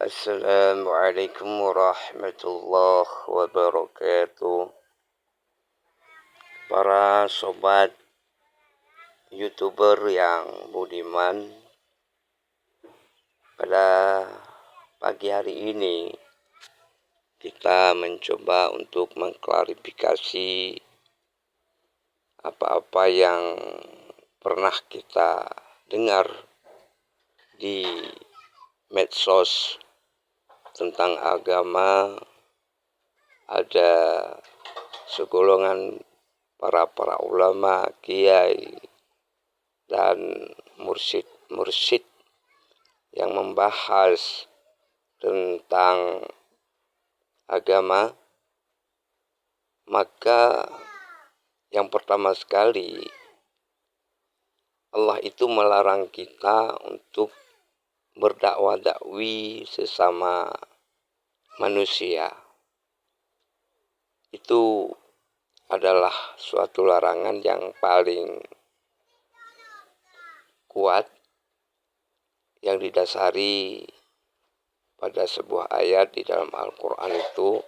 Assalamualaikum warahmatullahi wabarakatuh. Para sobat YouTuber yang budiman, pada pagi hari ini kita mencoba untuk mengklarifikasi apa-apa yang pernah kita dengar di medsos tentang agama. Ada segolongan para ulama, kiai, dan mursyid yang membahas tentang agama. Maka yang pertama sekali, Allah itu melarang kita untuk berdakwah-dakwi sesama manusia. Itu adalah suatu larangan yang paling kuat, yang didasari pada sebuah ayat di dalam Al-Quran itu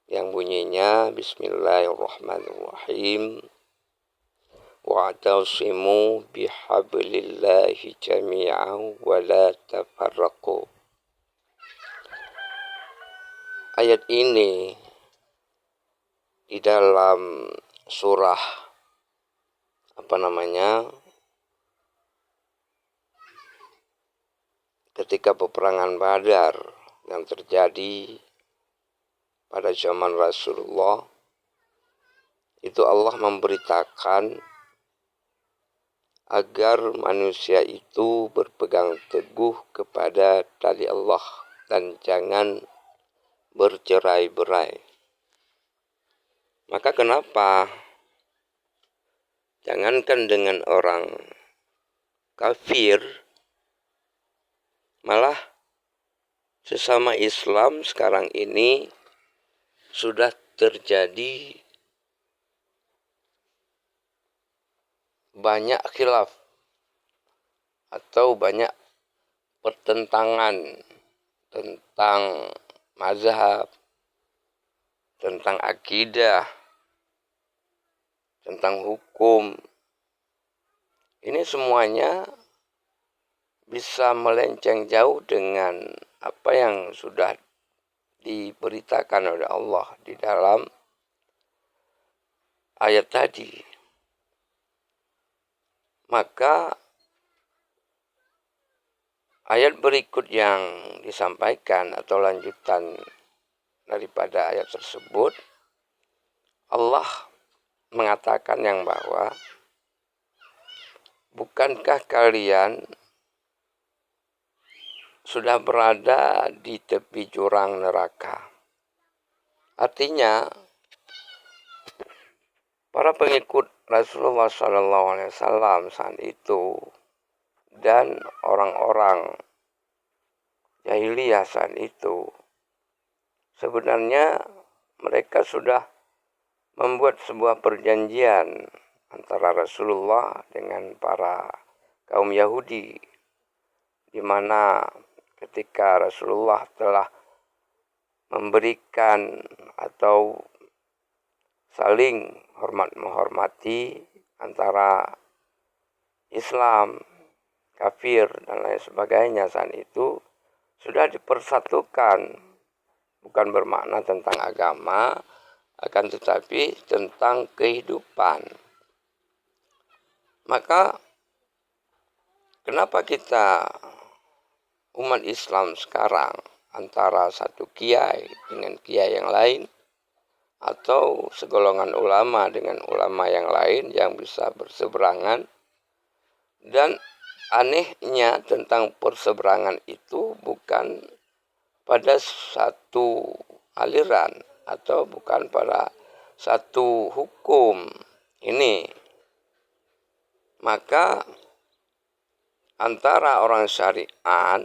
yang bunyinya Bismillahirrahmanirrahim, wa'tasimu bihablillahi jami'an wa la tafarraqu. Ayat ini di dalam surah ketika peperangan Badar yang terjadi pada zaman Rasulullah, itu Allah memberitakan agar manusia itu berpegang teguh kepada tali Allah dan jangan bercerai-berai. Maka kenapa jangankan dengan orang kafir, malah sesama Islam sekarang ini sudah terjadi banyak khilaf atau banyak pertentangan tentang mazhab, tentang akidah, tentang hukum. Ini semuanya bisa melenceng jauh dengan apa yang sudah diberitakan oleh Allah di dalam ayat tadi. Maka ayat berikut yang disampaikan atau lanjutan daripada ayat tersebut, Allah mengatakan yang bahwa bukankah kalian sudah berada di tepi jurang neraka? Artinya para pengikut Rasulullah SAW saat itu dan orang-orang jahiliyah saat itu, sebenarnya mereka sudah membuat sebuah perjanjian antara Rasulullah dengan para kaum Yahudi, di mana ketika Rasulullah telah memberikan atau saling hormat-menghormati antara Islam, kafir, dan lain sebagainya, saat itu sudah dipersatukan, bukan bermakna tentang agama, akan tetapi tentang kehidupan. Maka kenapa kita umat Islam sekarang antara satu kiai dengan kiai yang lain, atau segolongan ulama dengan ulama yang lain yang bisa berseberangan, dan anehnya tentang perseberangan itu bukan pada satu aliran atau bukan pada satu hukum ini. Maka antara orang syariat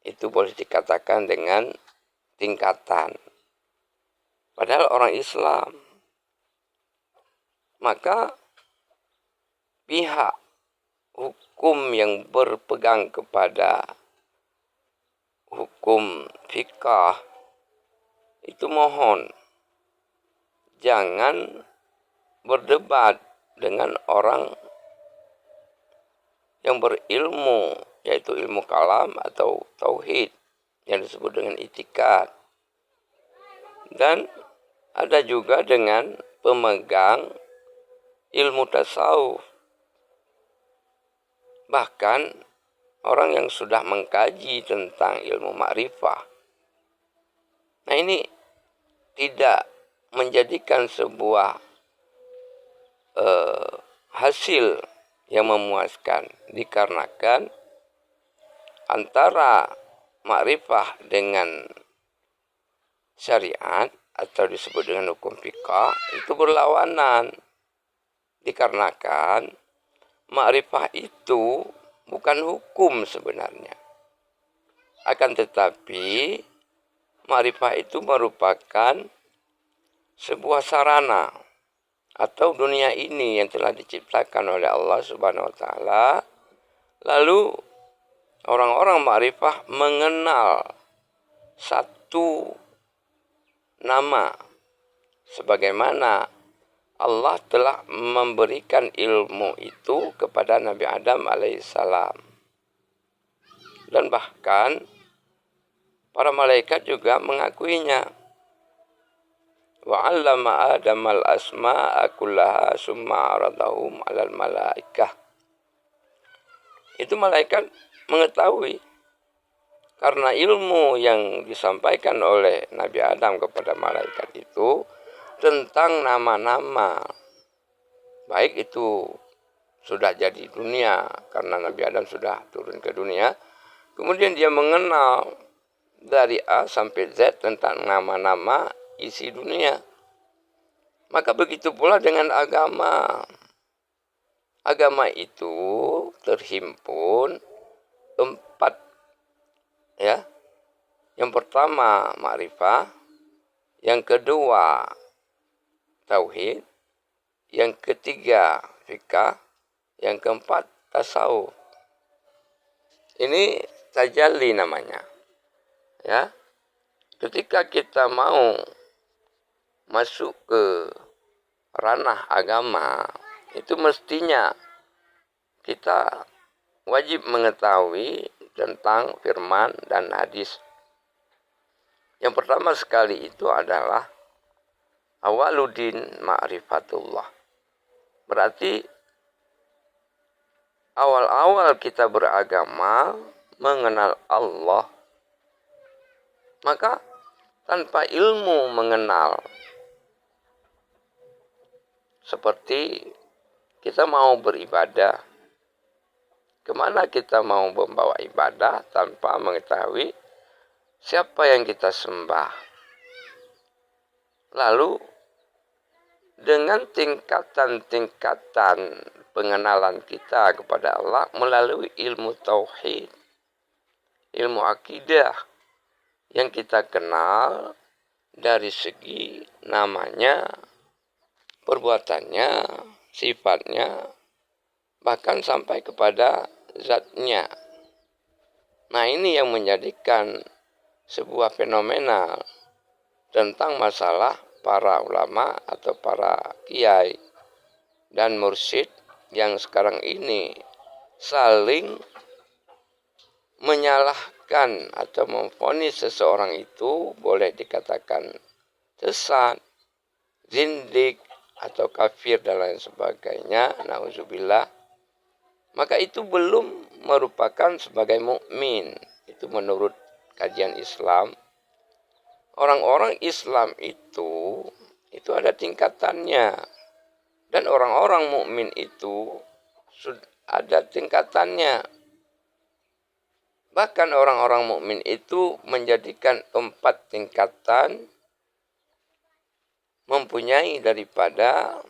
itu boleh dikatakan dengan tingkatan, padahal orang Islam. Maka pihak hukum yang berpegang kepada hukum fikih itu mohon jangan berdebat dengan orang yang berilmu, yaitu ilmu kalam atau tauhid yang disebut dengan itikad. Dan ada juga dengan pemegang ilmu tasawuf. Bahkan orang yang sudah mengkaji tentang ilmu ma'rifah. Nah, ini tidak menjadikan sebuah hasil yang memuaskan, dikarenakan antara ma'rifah dengan syariat atau disebut dengan hukum fikih itu berlawanan, dikarenakan ma'rifah itu bukan hukum sebenarnya, akan tetapi ma'rifah itu merupakan sebuah sarana atau dunia ini yang telah diciptakan oleh Allah Subhanahu wa taala. Lalu orang-orang ma'rifah mengenal satu nama sebagaimana Allah telah memberikan ilmu itu kepada Nabi Adam alaihissalam. Dan bahkan para malaikat juga mengakuinya. Wa 'allama Adam al-asma'a kullaha summa 'aradahum 'alal malaikah. Itu malaikat mengetahui karena ilmu yang disampaikan oleh Nabi Adam kepada malaikat itu tentang nama-nama, baik itu sudah jadi dunia karena Nabi Adam sudah turun ke dunia, kemudian dia mengenal dari A sampai Z tentang nama-nama isi dunia. Maka begitu pula dengan agama. Agama itu terhimpun 4, ya. Yang pertama ma'rifah, yang kedua tauhid, yang ketiga fikih, yang keempat tasawuf. Ini tajalli namanya. Ya. Ketika kita mau masuk ke ranah agama, itu mestinya kita wajib mengetahui tentang firman dan hadis. Yang pertama sekali itu adalah awaludin ma'rifatullah. Berarti awal-awal kita beragama mengenal Allah. Maka tanpa ilmu mengenal, seperti kita mau beribadah, kemana kita mau membawa ibadah tanpa mengetahui siapa yang kita sembah. Lalu dengan tingkatan-tingkatan pengenalan kita kepada Allah melalui ilmu tauhid, ilmu akidah yang kita kenal dari segi namanya, perbuatannya, sifatnya, bahkan sampai kepada zatnya. Nah, ini yang menjadikan sebuah fenomena tentang masalah para ulama atau para kiai dan mursyid yang sekarang ini saling menyalahkan atau memvonis seseorang itu boleh dikatakan sesat, zindik, atau kafir dan lain sebagainya, na'udzubillah, maka itu belum merupakan sebagai mukmin. Itu menurut kajian Islam. Orang-orang Islam itu ada tingkatannya, dan orang-orang mukmin itu ada tingkatannya. Bahkan orang-orang mukmin itu menjadikan 4 tingkatan mempunyai daripada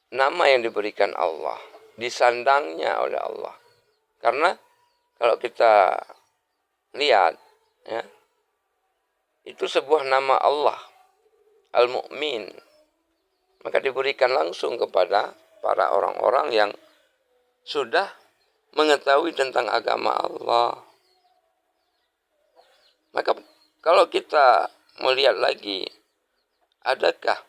nama yang diberikan Allah, disandangnya oleh Allah. Karena kalau kita lihat, ya, itu sebuah nama Allah, Al-Mu'min, maka diberikan langsung kepada para orang-orang yang sudah mengetahui tentang agama Allah. Maka kalau kita melihat lagi, adakah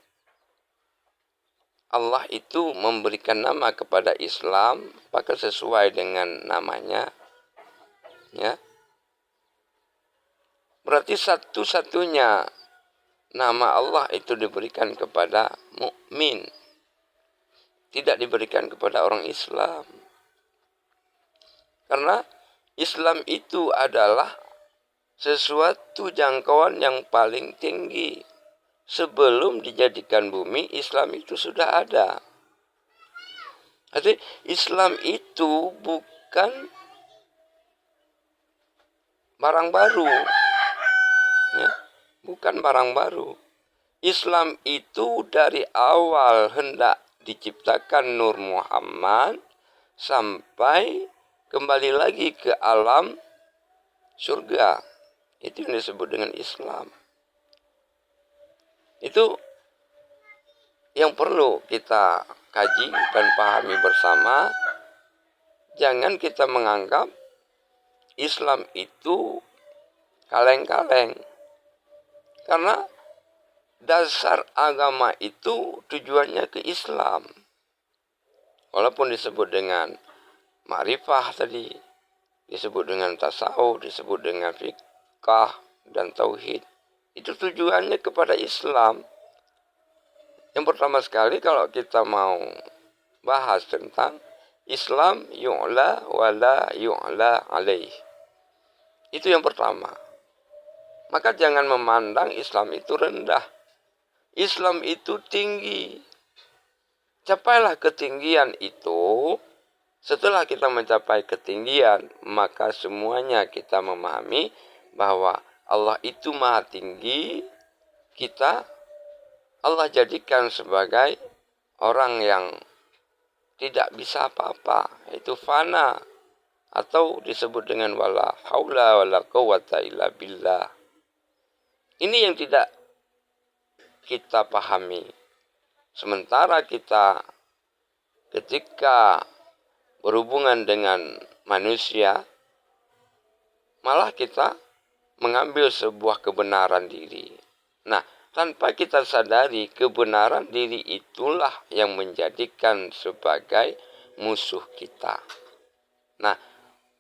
Allah itu memberikan nama kepada Islam, maka sesuai dengan namanya, ya. Berarti satu-satunya nama Allah itu diberikan kepada mukmin, tidak diberikan kepada orang Islam. Karena Islam itu adalah sesuatu jangkauan yang paling tinggi. Sebelum dijadikan bumi, Islam itu sudah ada. Jadi Islam itu bukan barang baru, ya, bukan barang baru. Islam itu dari awal hendak diciptakan Nur Muhammad sampai kembali lagi ke alam surga. Itu yang disebut dengan Islam. Itu yang perlu kita kaji dan pahami bersama. Jangan kita menganggap Islam itu kaleng-kaleng. Karena dasar agama itu tujuannya ke Islam. Walaupun disebut dengan ma'rifah tadi, disebut dengan tasawuf, disebut dengan fiqh dan tauhid. Itu tujuannya kepada Islam. Yang pertama sekali kalau kita mau bahas tentang Islam yu'la wa la yu'la alaih. Itu yang pertama. Maka jangan memandang Islam itu rendah. Islam itu tinggi. Capailah ketinggian itu. Setelah kita mencapai ketinggian, maka semuanya kita memahami bahwa Allah itu maha tinggi. Allah jadikan sebagai orang yang tidak bisa apa-apa, itu fana, atau disebut dengan wala haula wala quwata illa billah. Ini yang tidak kita pahami. Sementara kita ketika berhubungan dengan manusia, malah kita mengambil sebuah kebenaran diri. Nah, tanpa kita sadari, kebenaran diri itulah yang menjadikan sebagai musuh kita. Nah,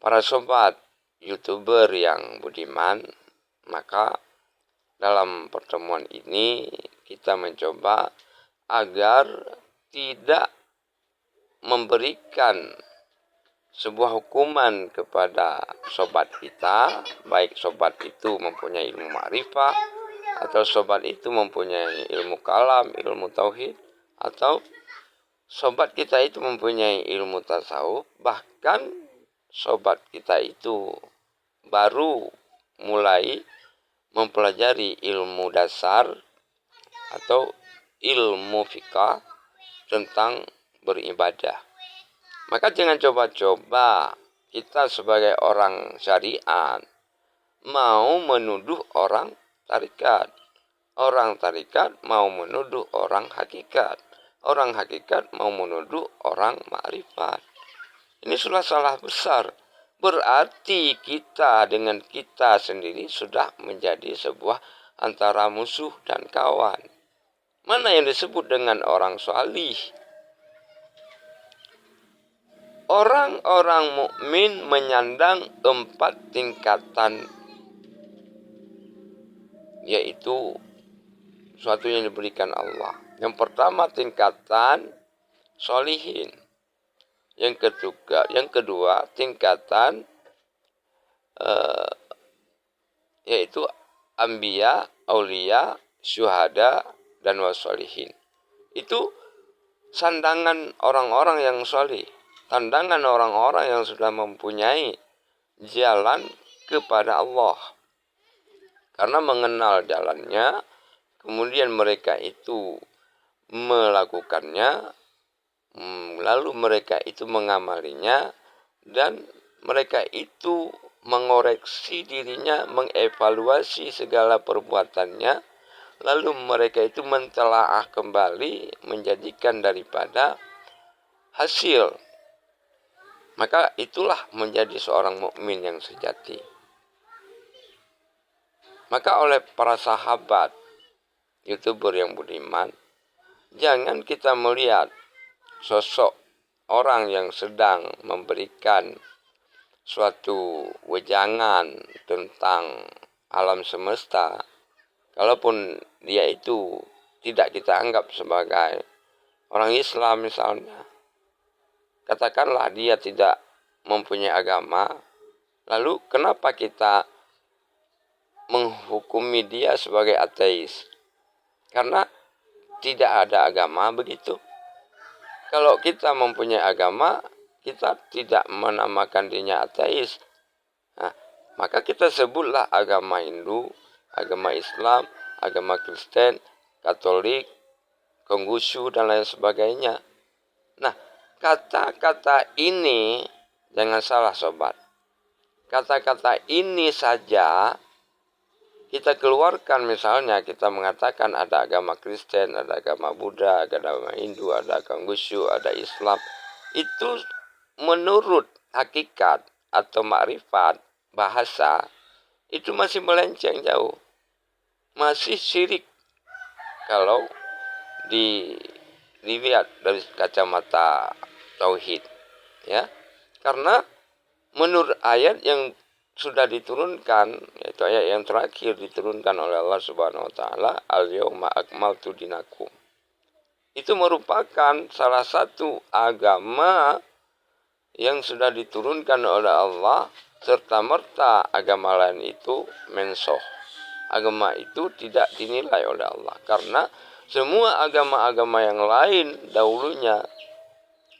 para sobat YouTuber yang budiman, maka dalam pertemuan ini kita mencoba agar tidak memberikan sebuah hukuman kepada sobat kita, baik sobat itu mempunyai ilmu ma'rifah, atau sobat itu mempunyai ilmu kalam, ilmu tauhid, atau sobat kita itu mempunyai ilmu tasawuf, bahkan sobat kita itu baru mulai mempelajari ilmu dasar atau ilmu fikih tentang beribadah. Maka jangan coba-coba kita sebagai orang syariat mau menuduh orang tarikat. Orang tarikat mau menuduh orang hakikat. Orang hakikat mau menuduh orang ma'rifat. Ini sudah salah besar. Berarti kita dengan kita sendiri sudah menjadi sebuah antara musuh dan kawan. Mana yang disebut dengan orang salih? Orang-orang mukmin menyandang 4 tingkatan, yaitu suatu yang diberikan Allah. Yang pertama tingkatan solihin. Yang kedua tingkatan yaitu anbiya, aulia, syuhada dan wasolihin. Itu sandangan orang-orang yang solih. Pandangan orang-orang yang sudah mempunyai jalan kepada Allah. Karena mengenal jalannya, kemudian mereka itu melakukannya, lalu mereka itu mengamalinya, dan mereka itu mengoreksi dirinya, mengevaluasi segala perbuatannya, lalu mereka itu mentelaah kembali, menjadikan daripada hasil. Maka itulah menjadi seorang mukmin yang sejati. Maka oleh para sahabat YouTuber yang budiman, jangan kita melihat sosok orang yang sedang memberikan suatu wejangan tentang alam semesta, kalaupun dia itu tidak kita anggap sebagai orang Islam misalnya, katakanlah dia tidak mempunyai agama, lalu kenapa kita menghukumi dia sebagai ateis? Karena tidak ada agama begitu. Kalau kita mempunyai agama, kita tidak menamakan dirinya ateis. Nah, maka kita sebutlah agama Hindu, agama Islam, agama Kristen, Katolik, Konghucu, dan lain sebagainya. Nah, kata-kata ini, jangan salah sobat, kata-kata ini saja kita keluarkan, misalnya kita mengatakan ada agama Kristen, ada agama Buddha, ada agama Hindu, ada Konghucu, ada Islam. Itu menurut hakikat atau makrifat bahasa, itu masih melenceng jauh. Masih syirik kalau dilihat dari kacamata tauhid. Ya, karena menurut ayat yang sudah diturunkan, yaitu ayat yang terakhir diturunkan oleh Allah Subhanahu wa taala, al-yauma akmaltu dinakum. Itu merupakan salah satu agama yang sudah diturunkan oleh Allah, serta merta agama lain itu mensoh. Agama itu tidak dinilai oleh Allah karena semua agama-agama yang lain dahulunya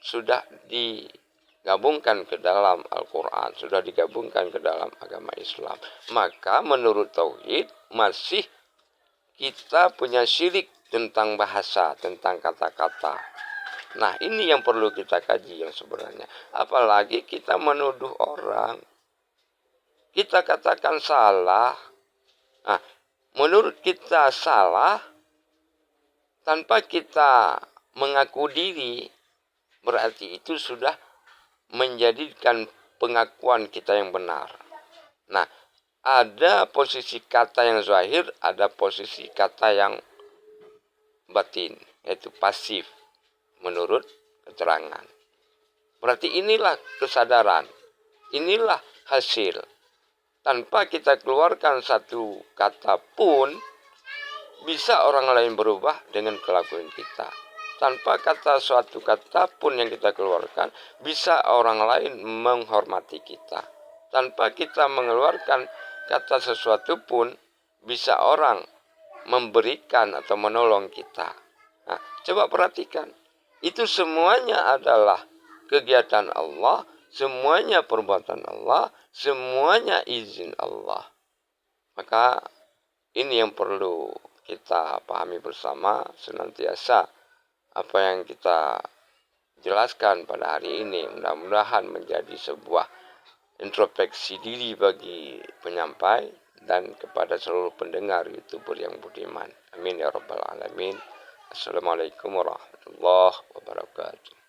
sudah digabungkan ke dalam Al-Quran, sudah digabungkan ke dalam agama Islam. Maka menurut tauhid masih kita punya syirik tentang bahasa, tentang kata-kata. Nah, ini yang perlu kita kaji yang sebenarnya. Apalagi kita menuduh orang, kita katakan salah. Nah, menurut kita salah tanpa kita mengaku diri, berarti itu sudah menjadikan pengakuan kita yang benar. Nah, ada posisi kata yang zahir, ada posisi kata yang batin, yaitu pasif menurut keterangan. Berarti inilah kesadaran, inilah hasil. Tanpa kita keluarkan satu kata pun, bisa orang lain berubah dengan kelakuan kita. Tanpa suatu kata pun yang kita keluarkan, bisa orang lain menghormati kita. Tanpa kita mengeluarkan kata sesuatu pun, bisa orang memberikan atau menolong kita. Nah, coba perhatikan. Itu semuanya adalah kegiatan Allah, semuanya perbuatan Allah, semuanya izin Allah. Maka ini yang perlu kita pahami bersama senantiasa. Apa yang kita jelaskan pada hari ini mudah-mudahan menjadi sebuah introspeksi diri bagi penyampai dan kepada seluruh pendengar YouTuber yang budiman. Amin ya rabbal alamin. Assalamualaikum warahmatullahi wabarakatuh.